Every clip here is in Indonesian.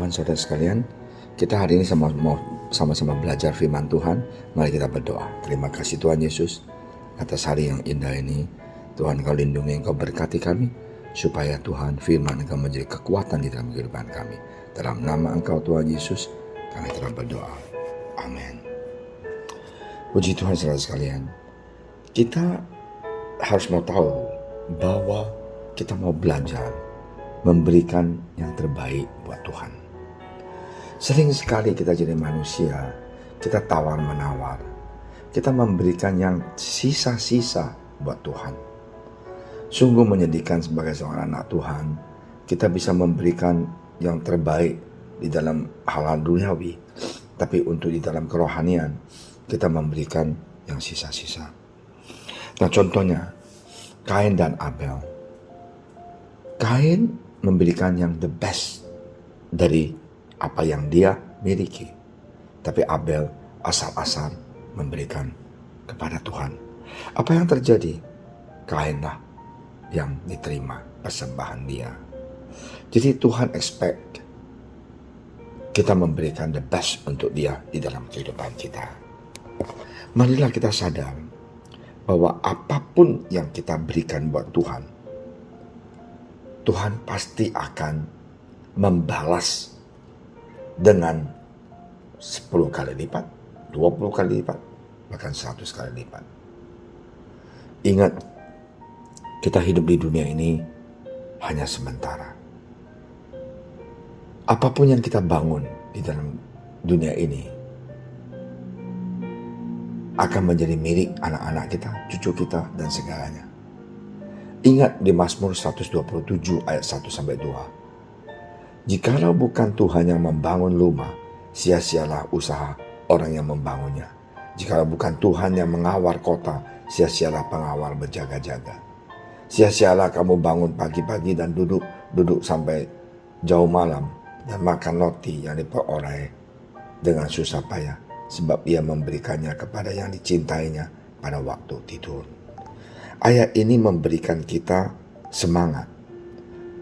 Tuhan, saudara sekalian, kita hari ini mau sama-sama belajar firman Tuhan. Mari kita berdoa. Terima kasih Tuhan Yesus atas hari yang indah ini. Tuhan, Kau lindungi, Kau berkati kami, supaya Tuhan firman Engkau menjadi kekuatan di dalam kehidupan kami. Dalam nama Engkau Tuhan Yesus, kami telah berdoa. Amin. Puji Tuhan, saudara sekalian. Kita harus mau tahu bahwa kita mau belajar memberikan yang terbaik buat Tuhan. Sering sekali kita jadi manusia, kita tawar-menawar. Kita memberikan yang sisa-sisa buat Tuhan. Sungguh menyedihkan sebagai seorang anak Tuhan, kita bisa memberikan yang terbaik di dalam hal-hal duniawi. Tapi untuk di dalam kerohanian, kita memberikan yang sisa-sisa. Nah, contohnya, Kain dan Abel. Kain memberikan yang the best dari apa yang dia miliki. Tapi Abel asal-asal memberikan kepada Tuhan. Apa yang terjadi? Kainlah yang diterima persembahan dia. Jadi Tuhan expect kita memberikan the best untuk dia di dalam kehidupan kita. Marilah kita sadar bahwa apapun yang kita berikan buat Tuhan, Tuhan pasti akan membalas dengan 10 kali lipat, 20 kali lipat, bahkan 100 kali lipat. Ingat, kita hidup di dunia ini hanya sementara. Apapun yang kita bangun di dalam dunia ini akan menjadi milik anak-anak kita, cucu kita, dan segalanya. Ingat di Mazmur 127 ayat 1-2. Jikalau bukan Tuhan yang membangun rumah, sia-sialah usaha orang yang membangunnya. Jikalau bukan Tuhan yang mengawal kota, sia-sialah pengawal berjaga-jaga. Sia-sialah kamu bangun pagi-pagi dan duduk sampai jauh malam dan makan roti yang diperoleh dengan susah payah, sebab ia memberikannya kepada yang dicintainya pada waktu tidur. Ayat ini memberikan kita semangat,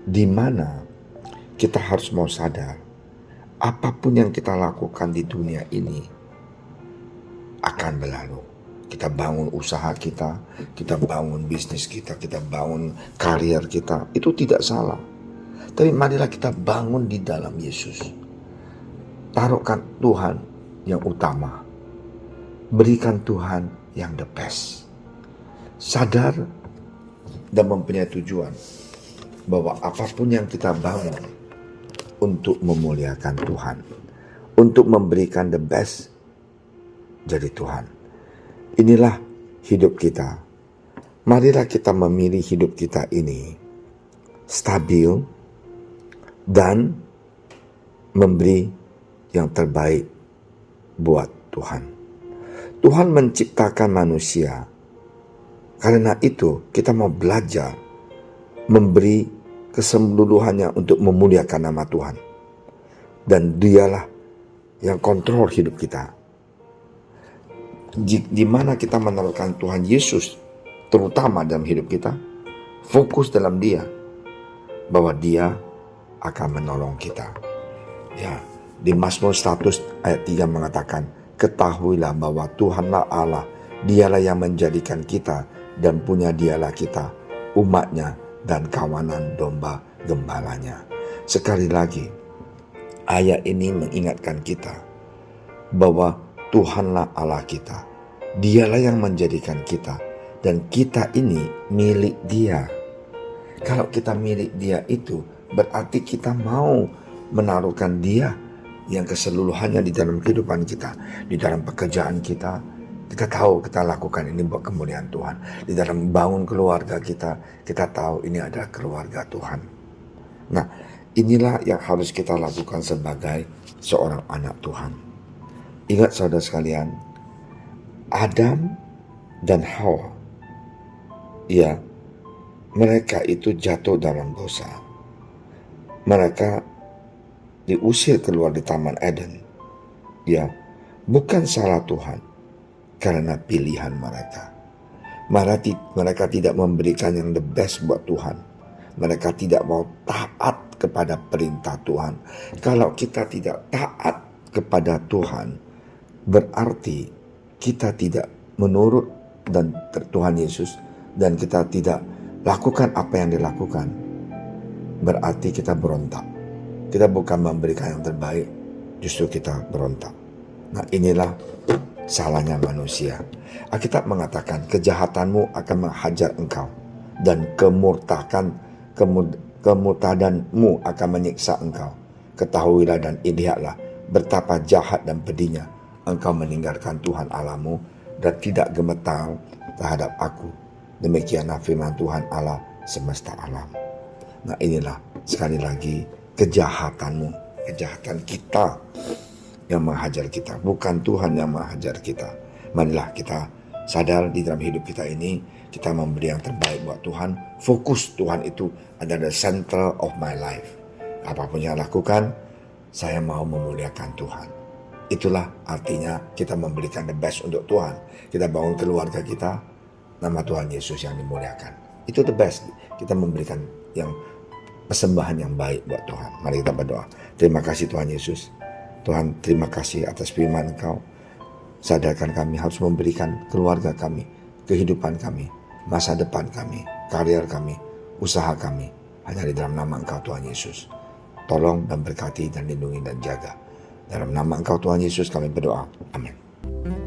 di mana kita harus mau sadar, apapun yang kita lakukan di dunia ini akan berlalu. Kita bangun usaha kita bangun bisnis kita bangun karier kita, itu tidak salah. Tapi marilah kita bangun di dalam Yesus. Taruhkan Tuhan yang utama. Berikan Tuhan yang the best. Sadar dan mempunyai tujuan bahwa apapun yang kita bangun untuk memuliakan Tuhan, untuk memberikan the best dari Tuhan. Inilah hidup kita. Marilah kita memilih hidup kita ini stabil dan memberi yang terbaik buat Tuhan. Tuhan menciptakan manusia. Karena itu kita mau belajar memberi keseluruhannya untuk memuliakan nama Tuhan. Dan dialah yang kontrol hidup kita. Di mana kita menaruhkan Tuhan Yesus terutama dalam hidup kita, fokus dalam Dia, bahwa Dia akan menolong kita. Ya, di Mazmur 100 ayat 3 mengatakan, ketahuilah bahwa Tuhanlah Allah, Dialah yang menjadikan kita dan punya Dialah kita, umatnya dan kawanan domba gembalanya. Sekali lagi, ayat ini mengingatkan kita bahwa Tuhanlah Allah kita. Dialah yang menjadikan kita dan kita ini milik Dia. Kalau kita milik Dia itu berarti kita mau menaruhkan Dia yang keseluruhannya di dalam kehidupan kita, di dalam pekerjaan kita. Kita tahu kita lakukan ini buat kemuliaan Tuhan. Di dalam bangun keluarga kita, kita tahu ini adalah keluarga Tuhan. Nah, inilah yang harus kita lakukan sebagai seorang anak Tuhan. Ingat saudara sekalian, Adam dan Hawa, ya, mereka itu jatuh dalam dosa. Mereka diusir keluar di Taman Eden. Ya, bukan salah Tuhan. Karena pilihan mereka. Mereka tidak memberikan yang the best buat Tuhan. Mereka tidak mau taat kepada perintah Tuhan. Kalau kita tidak taat kepada Tuhan, berarti kita tidak menurut dan Tuhan Yesus, dan kita tidak lakukan apa yang dilakukan. Berarti kita berontak. Kita bukan memberikan yang terbaik, justru kita berontak. Nah, inilah salahnya manusia. Alkitab mengatakan kejahatanmu akan menghajar engkau, dan kemurtadanmu akan menyiksa engkau. Ketahuilah dan lihatlah betapa jahat dan pedihnya engkau meninggalkan Tuhan Allahmu dan tidak gemetar terhadap aku. Demikianlah firman Tuhan Allah semesta alam. Nah, inilah sekali lagi kejahatan kita yang menghajar kita, bukan Tuhan yang menghajar kita. Marilah kita sadar di dalam hidup kita ini, kita memberi yang terbaik buat Tuhan. Fokus Tuhan itu adalah the center of my life. Apapun yang lakukan, saya mau memuliakan Tuhan. Itulah artinya kita memberikan the best untuk Tuhan. Kita bangun keluarga kita, nama Tuhan Yesus yang dimuliakan. Itu the best. Kita memberikan yang persembahan yang baik buat Tuhan. Mari kita berdoa. Terima kasih Tuhan Yesus. Tuhan, terima kasih atas firman Engkau. Sadarkan kami harus memberikan keluarga kami, kehidupan kami, masa depan kami, karier kami, usaha kami, hanya di dalam nama Engkau Tuhan Yesus. Tolong dan berkati dan lindungi dan jaga. Dalam nama Engkau Tuhan Yesus kami berdoa. Amin.